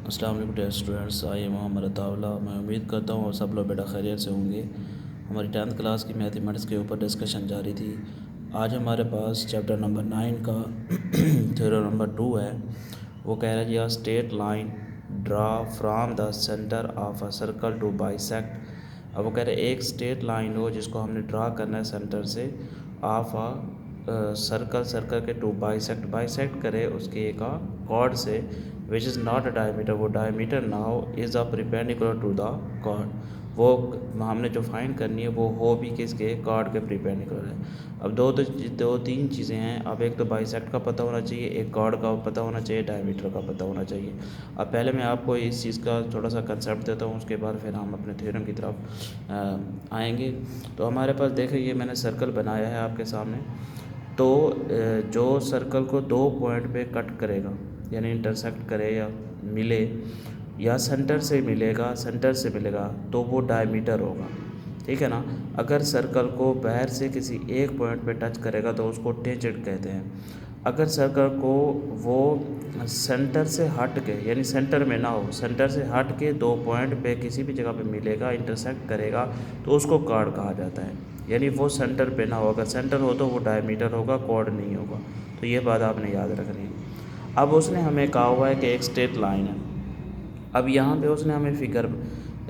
अस्सलाम वालेकुम dear students, I am Mohammad Ataullah. मैं उम्मीद करता हूँ सब लोग बेटा खैरियत से होंगे। हमारी 10th क्लास की मैथमेटिक्स के ऊपर डिस्कशन जारी थी। आज हमारे पास चैप्टर नंबर 9 का थ्योरम नंबर 2 है। वो कह रहा है जी a straight line draw from the centre of a circle to bisect. अब वो कह रहे हैं एक स्ट्रेट लाइन हो जिसको हमने ड्रा करना है सेंटर से ऑफ अ सर्कल के टू बाइसेक्ट करे उसके एक कॉर्ड से which is not a diameter. वो diameter now is a perpendicular to the chord. वो हमने जो फाइंड करनी है वो हो भी किसके कॉर्ड के परपेंडिकुलर है। अब दो तीन चीज़ें हैं। अब एक तो बाइसेक्ट का पता होना चाहिए, एक कॉर्ड का पता होना चाहिए, डायमीटर का पता होना चाहिए। अब पहले मैं आपको इस चीज़ का थोड़ा सा कंसेप्ट देता हूँ, उसके बाद फिर हम अपने थ्योरम की तरफ आएंगे। तो हमारे पास देखिए ये मैंने सर्कल बनाया है आपके सामने। तो जो सर्कल को दो पॉइंट पे कट करेगा यानी इंटरसेक्ट करे या मिले या सेंटर से मिलेगा तो वो डायमीटर होगा, ठीक है ना। अगर सर्कल को बाहर से किसी एक पॉइंट पे टच करेगा तो उसको टेंजेंट कहते हैं। अगर सर्कल को वो सेंटर से हट के यानी सेंटर में ना हो, सेंटर से हट के दो पॉइंट पे किसी भी जगह पे मिलेगा, इंटरसेक्ट करेगा, तो उसको कॉर्ड कहा जाता है। यानी वो सेंटर पे ना हो, अगर सेंटर हो तो वो डायमीटर होगा, कॉर्ड नहीं होगा। तो ये बात आपने याद रखनी है। अब उसने हमें कहा हुआ है कि एक स्ट्रेट लाइन है। अब यहाँ पे उसने हमें फिगर,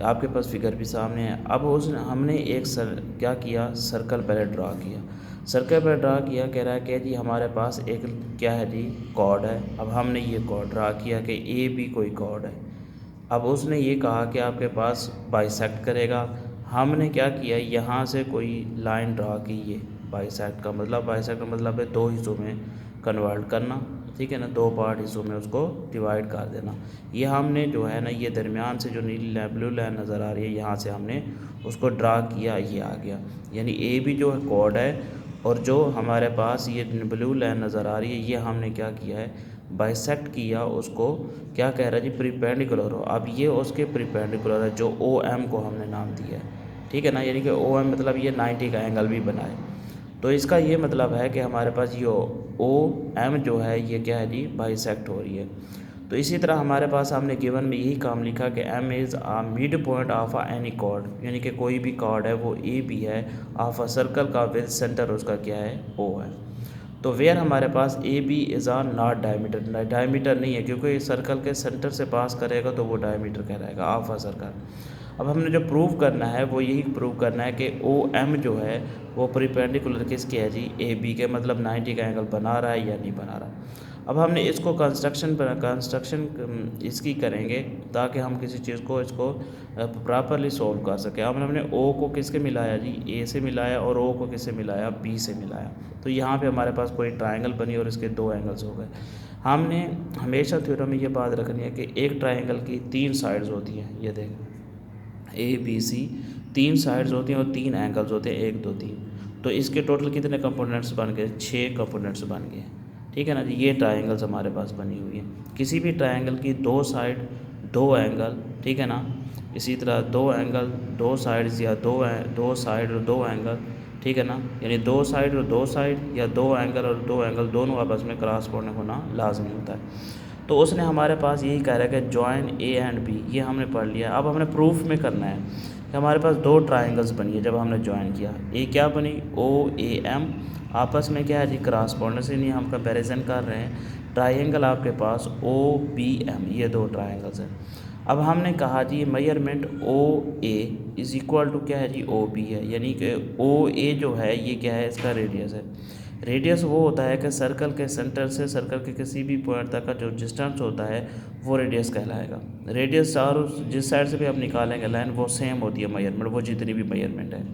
आपके पास फिगर भी सामने है। अब हमने एक क्या किया, सर्कल पहले ड्रा किया। सर्कल पर ड्रा किया, कह रहा है कि जी हमारे पास एक क्या है जी, कॉर्ड है। अब हमने ये कॉर्ड ड्रा किया कि ए बी कोई कॉर्ड है। अब उसने ये कहा कि आपके पास बाइसेक्ट करेगा। हमने क्या किया, यहाँ से कोई लाइन ड्रा की, ये बाइसेक्ट का मतलब है दो हिस्सों में कन्वर्ट करना, ठीक है ना, दो पार्ट हिस्सों में उसको डिवाइड कर देना। ये हमने जो है ना, ये दरमियान से जो नीली ब्लू लाइन नज़र आ रही है, यहाँ से हमने उसको ड्रा किया, ये आ गया। यानी ए भी जो है कॉर्ड है, और जो हमारे पास ये ब्लू लाइन नज़र आ रही है, ये हमने क्या किया है, बाइसेक्ट किया। उसको क्या कह रहा है जी, प्रीपेंडिकुलर हो। अब ये उसके प्रीपेंडिकुलर है, जो ओ एम को हमने नाम दिया है, ठीक है ना। यानी कि ओ एम मतलब ये 90 का एंगल भी बनाए। तो इसका ये मतलब है कि हमारे पास ये ओ एम जो है ये क्या है जी, बाइसेक्ट हो रही है। तो इसी तरह हमारे पास हमने गिवन में यही काम लिखा कि M is a midpoint of a any chord, यानी कि कोई भी कॉर्ड है वो ए भी है ऑफ अ सर्कल का विद सेंटर उसका क्या है, ओ है। तो वेयर हमारे पास ए बी इज़ आ नॉट डायमीटर, डायमीटर नहीं है क्योंकि इस सर्कल के सेंटर से पास करेगा तो वो डायमीटर कहलाएगा ऑफ अ सर्कल। अब हमने जो प्रूव करना है वो यही प्रूव करना है कि ओ एम जो है वो परपेंडिकुलर किसके है जी, ए बी के, मतलब 90 का एंगल बना रहा है या नहीं बना रहा। अब हमने इसको कंस्ट्रक्शन इसकी करेंगे ताकि हम किसी चीज़ को इसको प्रॉपरली सॉल्व कर सकें। अब हमने ओ को किसके मिलाया जी, ए से मिलाया, और ओ को किससे मिलाया, बी से मिलाया। तो यहाँ पे हमारे पास कोई ट्रायंगल बनी और इसके दो एंगल्स हो गए। हमने हमेशा थ्योरम में ये बात रखनी है कि एक ट्रायंगल की तीन साइड्स होती हैं। ये देखें, ए बी सी तीन साइड्स होती हैं और तीन एंगल्स होते हैं, एक दो तीन। तो इसके टोटल कितने कंपोनेंट्स बन गए, 6 कंपोनेंट्स बन गए, ठीक है ना जी। ये ट्रायंगल्स हमारे पास बनी हुई है। किसी भी ट्रायंगल की दो साइड दो एंगल, ठीक है ना। इसी तरह दो एंगल दो साइड्स या दो साइड और दो एंगल, ठीक है ना। यानी दो साइड और दो साइड या दो एंगल और दो एंगल दोनों आपस में क्रॉसपोर्डिंग होना लाजमी होता है। तो उसने हमारे पास यही कह रहा है कि जॉइन ए एंड बी, ये हमने पढ़ लिया। अब हमने प्रूफ में करना है कि हमारे पास दो ट्रायंगल्स बनी है। जब हमने जॉइन किया, ए क्या बनी, ओ ए एम, आपस में क्या है जी, क्रॉसपोंडेंस, नहीं हम कंपैरिजन कर रहे हैं। ट्रायंगल आपके पास ओ बी एम, ये दो ट्रायंगल्स हैं। अब हमने कहा जी measurement O A is equal to क्या है जी, ओ बी है। यानी कि ओ ए जो है ये क्या है, इसका रेडियस है। रेडियस वो होता है कि सर्कल के सेंटर से सर्कल के किसी भी पॉइंट तक का जो डिस्टेंस होता है वो रेडियस कहलाएगा। रेडियस चारों जिस साइड से भी आप निकालेंगे लाइन वो सेम होती है मेजरमेंट, वो जितनी भी मेजरमेंट है।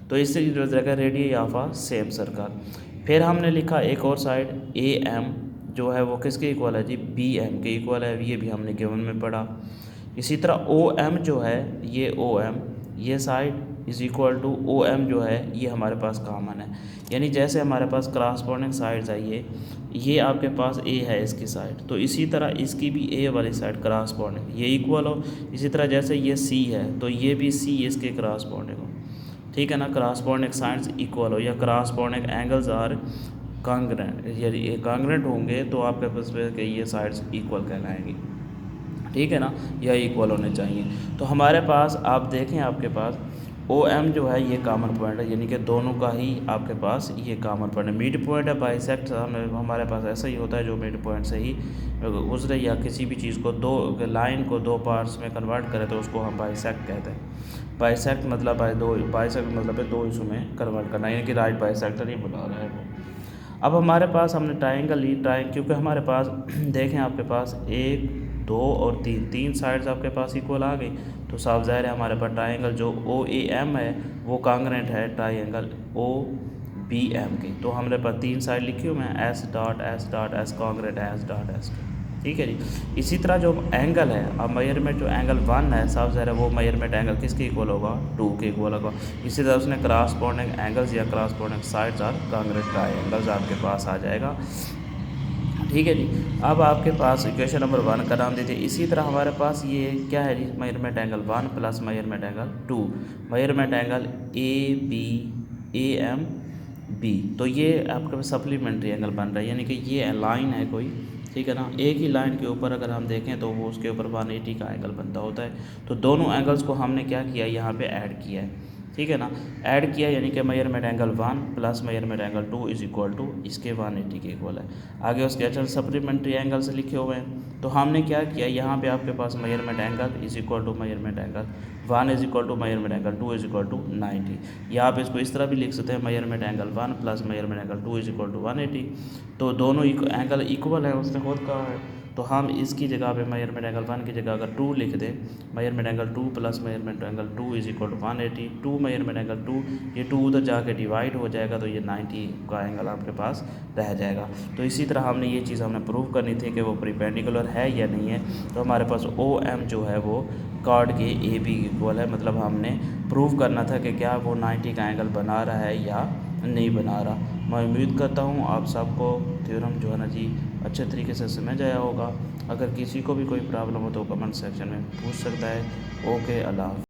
तो इससे जो रहेगा radius of a same circle. फिर हमने लिखा एक और साइड ए एम जो है वो किसके इक्वल है जी, बी एम के इक्वल है। ये भी हमने गिवन में पढ़ा। इसी तरह ओ एम जो है, ये ओ एम, ये side is equal to O M जो है ये हमारे पास कॉमन है। यानी जैसे हमारे पास क्रॉसपोंडिंग साइड्स है, ये आपके पास ए है इसकी साइड, तो इसी तरह इसकी भी ए वाली साइड क्रॉसपोंडिंग ये इक्वल हो। इसी तरह जैसे ये सी है तो ये भी सी इसके क्रॉसपोंडिंग हो, ठीक है ना। क्रॉसपोंडिंग साइड्स इक्वल हो या क्रॉसपोंडिंग एंगल्स आर कांग्रेंट, यदि ये कांग्रेंट होंगे तो आपके पास ये साइड्स इक्वल कहलाएंगी, ठीक है ना, यह इक्वल होने चाहिए। तो हमारे पास आप देखें, आपके पास ओ एम जो है ये कॉमन पॉइंट है, यानी कि दोनों का ही आपके पास ये कॉमन पॉइंट है। मिड पॉइंट है बाइसेक्ट हमारे पास ऐसा ही होता है जो मिड पॉइंट से ही गुजरे, या किसी भी चीज़ को दो लाइन को दो पार्ट्स में कन्वर्ट करें तो उसको हम बाइसेक्ट कहते हैं। बाइसेक्ट मतलब बाइसेक्ट मतलब है दो हिस्सों में कन्वर्ट करना, यानी कि राइट बाइसेक्टर ही बुला रहा है वो। अब हमारे पास हमने ट्राइंगल ली, क्योंकि हमारे पास देखें आपके पास 1 2 और 3 साइड्स आपके पास इक्वल आ गई, तो साफ ज़ाहिर है हमारे पास ट्राइंगल जो ओ ए एम है वो कांग्रेंट है ट्राइंगल ओ बी एम की। तो हमारे पास 3 साइड लिखी हुई हैं S dot S congruent S dot S, ठीक है जी। इसी तरह जो एंगल है, अब मेजरमेंट जो एंगल 1 है साफ ज़ाहिर है वो मेजरमेंट एंगल किसके इक्वल होगा, 2 के इक्वल होगा। इसी तरह उसने क्रॉसपोंडिंग एंगल्स या क्रॉसपोंडिंग साइड्स और कांग्रेंट ट्राइंगल्स आपके पास आ जाएगा, ठीक है जी। अब आपके पास इक्वेशन नंबर 1 का नाम दीजिए। इसी तरह हमारे पास ये क्या है जी, measurement angle 1 plus measurement angle 2, measurement angle A B A M B. तो ये आपके पास सप्लीमेंट्री एंगल बन रहा है, यानी कि ये लाइन है कोई, ठीक है ना। एक ही लाइन के ऊपर अगर हम देखें तो वो उसके ऊपर 180 का एंगल बनता होता है। तो दोनों एंगल्स को हमने क्या किया, यहाँ पे ऐड किया है, ठीक है ना। ऐड किया यानी कि measurement angle 1 plus measurement angle 2 is equal to इसके 180 के इक्वल है। आगे उसके अच्छा सप्लीमेंट्री एंगल से लिखे हुए हैं, तो हमने क्या किया, यहाँ पे आपके पास measurement angle is equal to measurement angle 1 is equal to measurement angle 2 is equal to 90, या आप इसको इस तरह भी लिख सकते हैं measurement angle 1 plus measurement angle 2 is equal to 180। तो दोनों एंगल इक्वल है, उसने खुद कहा है, तो हम इसकी जगह पे मेजरमेंट एंगल 1 की जगह अगर 2 लिख दें, measurement angle 2 plus measurement angle 2 is equal to 180, 2 measurement angle 2, ये 2 उधर जाके डिवाइड हो जाएगा तो ये 90 का एंगल आपके पास रह जाएगा। तो इसी तरह हमने ये चीज़ हमने प्रूव करनी थी कि वो परपेंडिकुलर है या नहीं है। तो हमारे पास ओ एम जो है वो कॉर्ड के ए बी इक्वल है, मतलब हमने प्रूव करना था कि क्या वो 90 का एंगल बना रहा है या नहीं बना रहा। मैं उम्मीद करता हूँ आप सबको थ्योरम जो है ना जी अच्छे तरीके से समझ आया होगा। अगर किसी को भी कोई प्रॉब्लम हो तो कमेंट सेक्शन में पूछ सकता है। ओके, अल्लाह।